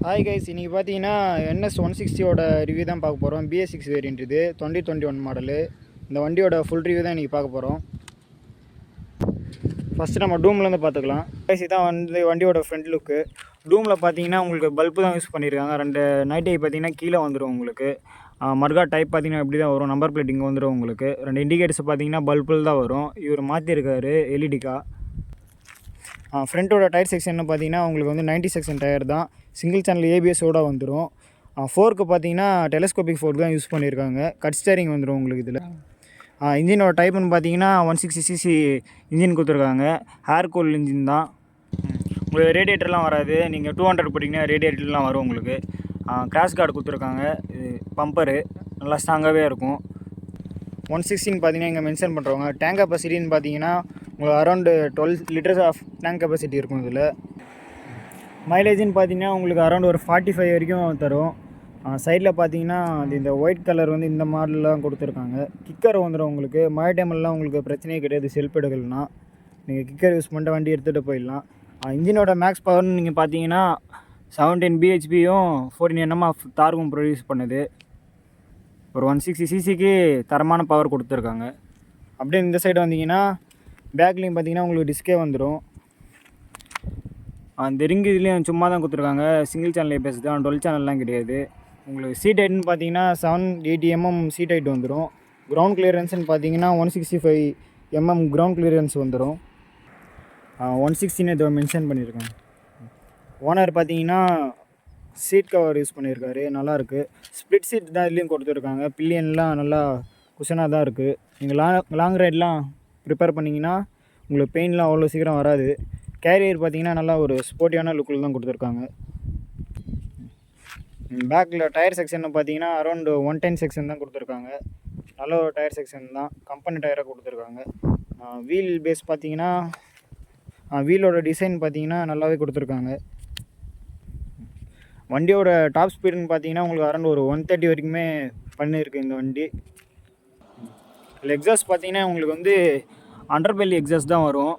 Hi guys, இன்றைக்கி பார்த்தீங்கன்னா NS 160யோட review தான் பார்க்க போகிறோம். BS6 வேரியன்ட் இது 2021 மாடலு. இந்த வண்டியோட ஃபுல் ரிவ்யூ தான் இன்றைக்கி பார்க்க போகிறோம். ஃபஸ்ட்டு நம்ம டூம்லேருந்து பார்த்துக்கலாம். கைஸ் தான் வந்து வண்டியோட ஃப்ரண்ட் லுக்கு. டூமில் பார்த்தீங்கன்னா உங்களுக்கு பல்பு தான் யூஸ் பண்ணியிருக்காங்க. 2 நைட் ஐ பார்த்தீங்கன்னா கீழே வந்துடும் உங்களுக்கு. மர்கா டைப் பார்த்தீங்கன்னா இப்படி தான் வரும். நம்பர் பிளேட் இங்கே வந்துடும் உங்களுக்கு. 2 இண்டிகேட்டர்ஸ் பார்த்தீங்கன்னா பல்பில் தான் வரும். இவர் மாற்றிருக்காரு எல்இடிக்கா. ஃப்ரண்ட்டோட டயர் செக்ஷன் பார்த்தீங்கன்னா உங்களுக்கு வந்து 90 செக்ஷன் டயர் தான். சிங்கிள் சேனல் ஏபிஎஸோடு வந்துடும். ஃபோர்க்கு பார்த்தீங்கன்னா டெலஸ்கோபிக் ஃபோர்க் தான் யூஸ் பண்ணியிருக்காங்க. கட் ஸ்டேரிங் வந்துடும் உங்களுக்கு இதில். இன்ஜினோட டைப்புன்னு பார்த்தீங்கன்னா 160cc இன்ஜின் கொடுத்துருக்காங்க. ஹேர் கூல் இன்ஜின் தான். உங்களுக்கு ரேடியேட்டர்லாம் வராது. நீங்கள் 200 போட்டிங்கன்னா ரேடியேட்டர்லாம் வரும் உங்களுக்கு. கிராஷ் கார்டு கொடுத்துருக்காங்க. இது பம்பரு நல்லா ஸ்ட்ராங்காகவே இருக்கும். 160 பார்த்தீங்கன்னா இங்கே மென்ஷன் பண்ணுறவங்க. டேங்க் கெப்பாசிட்டின்னு பார்த்தீங்கன்னா உங்களுக்கு around 12 litres of tank capacity இருக்கும் இதில். மைலேஜ்னு பார்த்தீங்கன்னா உங்களுக்கு அரௌண்ட் ஒரு 45 வரைக்கும் தரும். சைடில் பார்த்தீங்கன்னா இந்த ஒயிட் கலர் வந்து இந்த மாடல்லாம் கொடுத்துருக்காங்க. கிக்கர் வந்துடும் உங்களுக்கு. மழை டைம்லாம் உங்களுக்கு பிரச்சனையே கிடையாது. செல்ஃப் எடுக்கலனா நீங்கள் கிக்கர் யூஸ் பண்ணிட்டு வண்டி எடுத்துகிட்டு போயிடலாம். இன்ஜினோட மேக்ஸ் பவர்னு நீங்கள் பார்த்தீங்கன்னா 17 bhpயும் 14 Nm ஆஃப் டார்க்கும் ப்ரொடியூஸ் பண்ணுது. ஒரு 160cc தரமான பவர் கொடுத்துருக்காங்க. அப்படியே இந்த சைடு வந்தீங்கன்னா பேக்லேயும் பார்த்தீங்கன்னா உங்களுக்கு டிஸ்கே வந்துடும். அந்த ரிங்கு இதுலேயும் சும்மா தான் கொடுத்துருக்காங்க. சிங்கிள் சேனல் ஏபிஎஸ் தான், 12 சேனல்லாம் கிடையாது. உங்களுக்கு சீட் ஹைட்னு பார்த்தீங்கன்னா 780 mm சீட் ஹைட் வந்துடும். கிரவுண்ட் கிளியரன்ஸ்னு பார்த்தீங்கன்னா 165 mm கிரவுண்ட் கிளியரன்ஸ் வந்துடும். 160ன்னு இதை மென்ஷன் பண்ணியிருக்காங்க. ஓனர் பார்த்தீங்கன்னா சீட் கவர் யூஸ் பண்ணியிருக்காரு, நல்லாயிருக்கு. ஸ்ப்ளிட் சீட் தான் இதுலேயும் கொடுத்துருக்காங்க. பில்லியன்லாம் நல்லா குஷனாக தான் இருக்குது. நீங்கள் லாங் ரைட்லாம் ப்ரிப்பேர் பண்ணிங்கன்னா உங்களுக்கு பெயின்லாம் அவ்வளோ சீக்கிரம் வராது. கேரியர் பார்த்தீங்கன்னா நல்லா ஒரு ஸ்போர்ட்டியான லுக்கில் தான் கொடுத்துருக்காங்க. பேக்கில் டயர் செக்ஷன் பார்த்தீங்கன்னா அரௌண்டு 110 செக்ஷன் தான் கொடுத்துருக்காங்க. நல்ல ஒரு டயர் செக்ஷன் தான். கம்பெனி டயராக கொடுத்துருக்காங்க. வீல் பேஸ் பார்த்தீங்கன்னா வீலோட டிசைன் பார்த்தீங்கன்னா நல்லாவே கொடுத்துருக்காங்க. வண்டியோட டாப் ஸ்பீடுன்னு பார்த்தீங்கன்னா உங்களுக்கு அரௌண்ட் ஒரு 130 வரைக்குமே பண்ணியிருக்கு இந்த வண்டி. இதில் எக்ஸாஸ்ட் பார்த்தீங்கன்னா உங்களுக்கு வந்து அண்டர்பெல்லி எக்ஸாஸ்ட் தான் வரும்.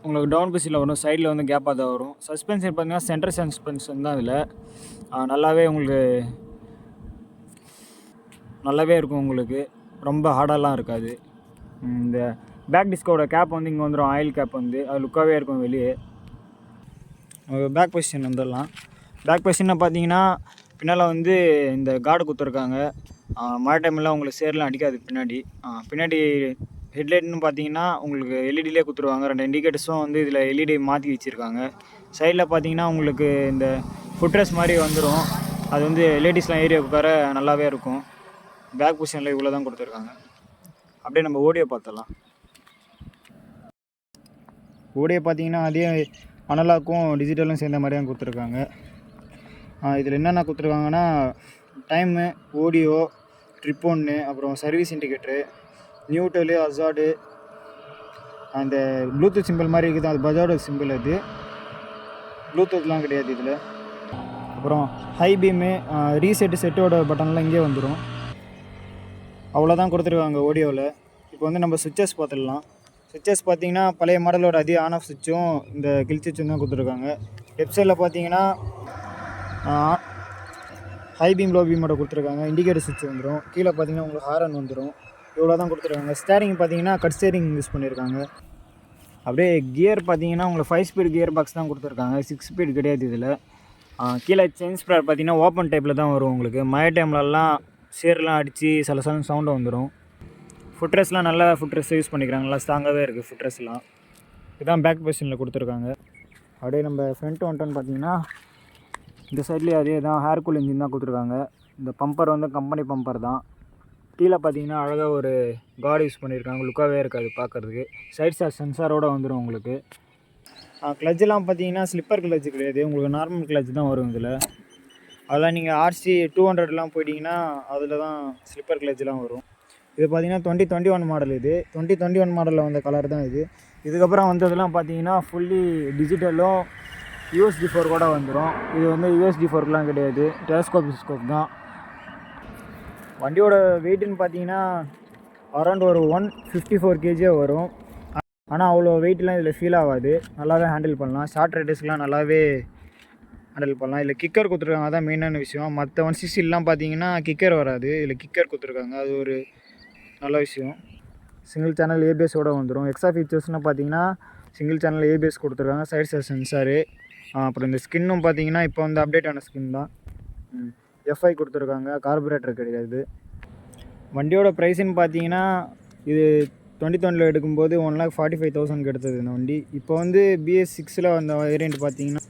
உங்களுக்கு டவுன் பீஸில் வரும். சைடில் வந்து கேப்பாக தான் வரும். சஸ்பென்ஷன் பார்த்தீங்கன்னா சென்டர் சஸ்பென்ஷன் தான் இதில். நல்லாவே உங்களுக்கு நல்லாவே இருக்கும். உங்களுக்கு ரொம்ப ஹார்டாலாம் இருக்காது. இந்த பேக் டிஸ்கோட கேப் வந்து இங்கே வந்துடும். ஆயில் கேப் வந்து அது லுக்காகவே இருக்கும் வெளியே. பேக் பொசிஷன் வந்துடலாம். பேக் பொசிஷனில் பார்த்தீங்கன்னா பின்னால் வந்து இந்த கார்டு கொடுத்துருக்காங்க. மழை டைம்லாம் உங்களுக்கு சேர்லாம் அடிக்காது பின்னாடி ஹெட்லைட்னு பார்த்தீங்கன்னா உங்களுக்கு எல்இடிலே கொடுத்துருவாங்க. 2 இண்டிகேட்டர்ஸும் வந்து இதில் எல்இடி மாற்றி வச்சுருக்காங்க. சைடில் பார்த்தீங்கன்னா உங்களுக்கு இந்த ஃபுட்ரெஸ் மாதிரி வந்துடும். அது வந்து லேடிஸ்லாம் ஏரியா உட்கார நல்லாவே இருக்கும். பேக் பொசிஷனில் இவ்வளோ தான் கொடுத்துருக்காங்க. அப்படியே நம்ம ஓடியோ பார்த்துடலாம். ஓடியோ பார்த்தீங்கன்னா அதே அனலாக்கும் டிஜிட்டலும் சேர்ந்த மாதிரி தான் கொடுத்துருக்காங்க. இதில் என்னென்ன கொடுத்துருக்காங்கன்னா டைமு, ஓடியோ, ட்ரிப் 1, அப்புறம் சர்வீஸ் இண்டிகேட்டரு, நியூட்ரலு, அசார்டு, அந்த ப்ளூடூத் சிம்பிள் மாதிரி இருக்குது. அது பஜாஜோட சிம்பிள். அது ப்ளூடூத்லாம் கிடையாது இதில். அப்புறம் ஹை பீமு, செட்டோட பட்டன்லாம் இங்கே வந்துடும். அவ்வளோதான் கொடுத்துருக்காங்க ஓடியோவில். இப்போ வந்து நம்ம சுவிட்சஸ் பார்த்துடலாம். சுவிட்சஸ் பார்த்தீங்கன்னா பழைய மாடலோட அதே ஆன் ஆஃப் சுவிட்சும் இந்த கில் சுவிட்சும் தான் கொடுத்துருக்காங்க. லெஃப்ட் சைடில் பார்த்தீங்கன்னா ஹை பீம், லோ பீமோட கொடுத்துருக்காங்க. இண்டிகேட்டர் சுவிட்ச் வந்துடும். கீழே பார்த்தீங்கன்னா உங்களுக்கு ஹாரன் வந்துடும். இவ்வளோ தான் கொடுத்துருக்காங்க. ஸ்டேரிங் பார்த்தீங்கன்னா கட் ஸ்டேரிங் யூஸ் பண்ணியிருக்காங்க. அப்படியே கியர் பார்த்தீங்கன்னா உங்களுக்கு 5 ஸ்பீட் கியர் பாக்ஸ் தான் கொடுத்துருக்காங்க. 6 ஸ்பீட் கிடையாது இதில். கீழே செயின் ஸ்ப்ரேர் பார்த்தீங்கன்னா ஓப்பன் டைப்பில் தான் வரும் உங்களுக்கு. மழை டைம்லலாம் சேர்லாம் அடித்து சில சவுண்டு வந்துடும். ஃபுட்ரெஸ்லாம் நல்லா ஃபுட்ரெஸ் யூஸ் பண்ணிக்கிறாங்க. நல்லா ஸ்ட்ராங்காகவே இருக்குது ஃபுட்ரெஸ்லாம். இதுதான் பேக் பொசிஷனில் கொடுத்துருக்காங்க. அப்படியே நம்ம ஃப்ரண்ட் வந்துட்டோன்னு பார்த்தீங்கன்னா இந்த சைட்லேயே அதே தான் ஹேர் கூல் இன்ஜின் தான் கொடுத்துருக்காங்க. இந்த பம்பர் வந்து கம்பெனி பம்பர் தான். கீழே பார்த்தீங்கன்னா அழகாக ஒரு கார்டு யூஸ் பண்ணியிருக்காங்க. லுக்காகவே இருக்காது பார்க்குறதுக்கு. சைட் சென்சாரோடு வந்துடும் உங்களுக்கு. கிளச்செலாம் பார்த்தீங்கன்னா ஸ்லிப்பர் கிளச்சு கிடையாது. உங்களுக்கு நார்மல் கிளச் தான் வரும் இதில். அதெல்லாம் நீங்கள் RC 200லாம் போயிட்டீங்கன்னா அதில் தான் ஸ்லிப்பர் கிளச்செலாம் வரும். இது பார்த்தீங்கன்னா 2021 மாடல். இது 2021 மாடலில் வந்த கலர் தான் இது. இதுக்கப்புறம் வந்ததெல்லாம் பார்த்தீங்கன்னா ஃபுல்லி டிஜிட்டலும் USB 4 கூட வந்துடும். இது வந்து USB 4லாம் கிடையாது. டெலஸ்கோப் தான். வண்டியோட வெயிட்டுன்னு பார்த்தீங்கன்னா அரௌண்ட் ஒரு 154 kg வரும். ஆனால் அவ்வளோ வெயிட்லாம் இதில் ஃபீல் ஆகாது. நல்லாவே ஹேண்டில் பண்ணலாம். ஷார்ட் ரைடர்ஸ்க்கெலாம் நல்லாவே ஹேண்டில் பண்ணலாம். இல்லை கிக்கர் கொடுத்துருக்காங்க, அதான் மெயினான விஷயம். மற்ற 160லாம் பார்த்தீங்கன்னா கிக்கர் வராது, இல்லை கிக்கர் கொடுத்துருக்காங்க, அது ஒரு நல்ல விஷயம். சிங்கிள் சேனல் ஏபிஎஸோட வந்துடும். எக்ஸ்ட்ரா ஃபீச்சர்ஸ்னால் பார்த்தீங்கன்னா சிங்கிள் சேனல் ஏபிஎஸ் கொடுத்துருக்காங்க, சைட் சென்சாரு, அப்புறம் இந்த ஸ்கின்னும் பார்த்தீங்கன்னா இப்போ வந்து அப்டேட் ஆன ஸ்கின் தான். எஃப்ஐ கொடுத்துருக்காங்க, கார்பரேட்டர் கிடையாது. வண்டியோட ப்ரைஸுன்னு பார்த்தீங்கன்னா இது 2020 எடுக்கும்போது 1,45,000 எடுத்தது இந்த வண்டி. இப்போ வந்து BS6 வந்த வேரியண்ட் பார்த்தீங்கன்னா,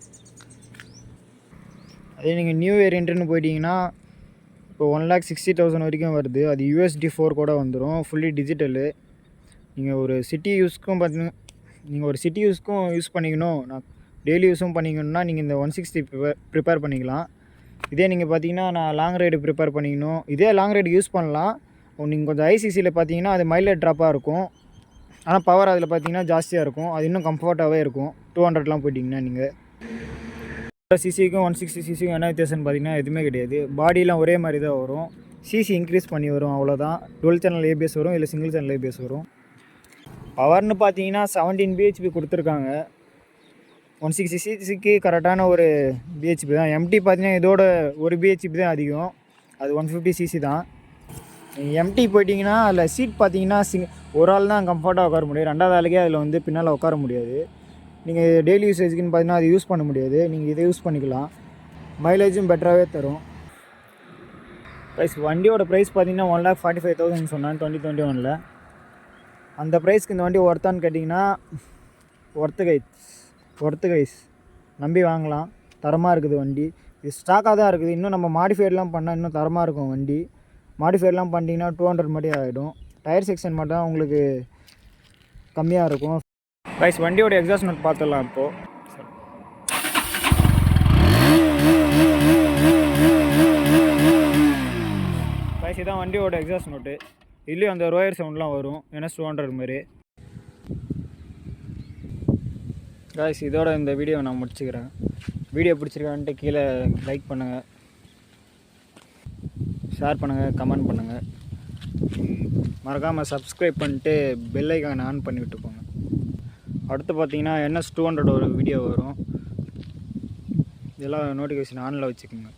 அதே நீங்கள் நியூ வேரியண்ட்டுன்னு போயிட்டீங்கன்னா இப்போ 1,60,000 வரைக்கும் வருது. அது USD 4 கூட வந்துடும், ஃபுல்லி டிஜிட்டலு. நீங்கள் ஒரு சிட்டி யூஸ்க்கும் பார்த்தீங்கன்னா, நீங்கள் ஒரு சிட்டி யூஸ்க்கும் யூஸ் பண்ணிக்கணும், நான் டெய்லி யூஸும் பண்ணிக்கணும்னா நீங்கள் இந்த 160 ப்ரிப்பேர் பண்ணிக்கலாம். இதே நீங்கள் பார்த்தீங்கன்னா நான் லாங் ரைடு ப்ரிப்பேர் பண்ணிக்கணும், இதே லாங் ரைடு யூஸ் பண்ணலாம். நீங்கள் கொஞ்சம் ஐசிசியில் பார்த்தீங்கன்னா அது மைலேஜ் ட்ராப்பாக இருக்கும், ஆனால் பவர் அதில் பார்த்தீங்கன்னா ஜாஸ்தியாக இருக்கும். அது இன்னும் கம்ஃபர்ட்டாகவே இருக்கும் 200லாம் போயிட்டிங்கன்னா. நீங்கள் சிசிக்கும் 160 சிசிக்கும் என்ன வித்தியாசம்னு பார்த்தீங்கன்னா எதுவுமே கிடையாது. பாடியெலாம் ஒரே மாதிரி தான் வரும், சிசி இன்க்ரீஸ் பண்ணி வரும், அவ்வளோதான். டுவெல் சேனல் ஏபிஎஸ் வரும், இல்லை சிங்கிள் சேனல் ஏபிஎஸ் வரும். பவர்னு பார்த்தீங்கன்னா 17 bhp கொடுத்துருக்காங்க. 160 சிசிக்கு கரெக்டான ஒரு bhp தான். எம்டி பார்த்தீங்கன்னா இதோட ஒரு bhp தான் அதிகம், அது 150 சிசி தான். எம்டி போயிட்டிங்கன்னா அதில் சீட் பார்த்தீங்கன்னா ஒரு ஆள் தான் கம்ஃபர்ட்டாக உட்கார முடியும், ரெண்டாவது ஆளுக்கே அதில் வந்து பின்னால் உட்கார முடியாது. நீங்கள் டெய்லி யூசேஜுக்குன்னு பார்த்தீங்கன்னா அது யூஸ் பண்ண முடியாது, நீங்கள் இதை யூஸ் பண்ணிக்கலாம். மைலேஜும் பெட்டராகவே தரும். ப்ரைஸ் வண்டியோட ப்ரைஸ் பார்த்தீங்கன்னா 1,45,000 சொன்னான் 2021. அந்த ப்ரைஸ்க்கு இந்த வண்டி ஒர்த்தான்னு கேட்டிங்கன்னா ஒர்த்து கைஸ், நம்பி வாங்கலாம். தரமாக இருக்குது வண்டி, இது ஸ்டாக்காக தான் இருக்குது. இன்னும் நம்ம மாடிஃபைட்லாம் பண்ணால் இன்னும் தரமாக இருக்கும் வண்டி. மாடிஃபைட்லாம் பண்ணிட்டீங்கன்னா 200 மட்டும் ஆகிடும். டயர் செக்ஷன் மட்டும் உங்களுக்கு கம்மியாக இருக்கும். ப்ரைஸ் வண்டியோட எக்ஸாஸ்ட் நோட் பார்த்துடலாம் இப்போது. ப்ரைஸ் இதான் வண்டியோட எக்ஸாஸ்ட் நோட்டு. இதுலேயும் அந்த ரோயர் சவுண்ட்லாம் வரும், NS 200 மாதிரி. ப்ரைஸ் இதோட இந்த வீடியோ நான் முடிச்சுக்கிறேன். வீடியோ பிடிச்சிருக்கான்ட்டு கீழே லைக் பண்ணுங்கள், ஷேர் பண்ணுங்கள், கமெண்ட் பண்ணுங்கள். மறக்காமல் சப்ஸ்கிரைப் பண்ணிட்டு பெல் ஐக்கானை ஆன் பண்ணி விட்டு போங்க. அடுத்து பார்த்தீங்கன்னா NS 200 ஒரு வீடியோ வரும், இதெல்லாம் நோட்டிஃபிகேஷன் ஆனில் வச்சுக்கோங்க.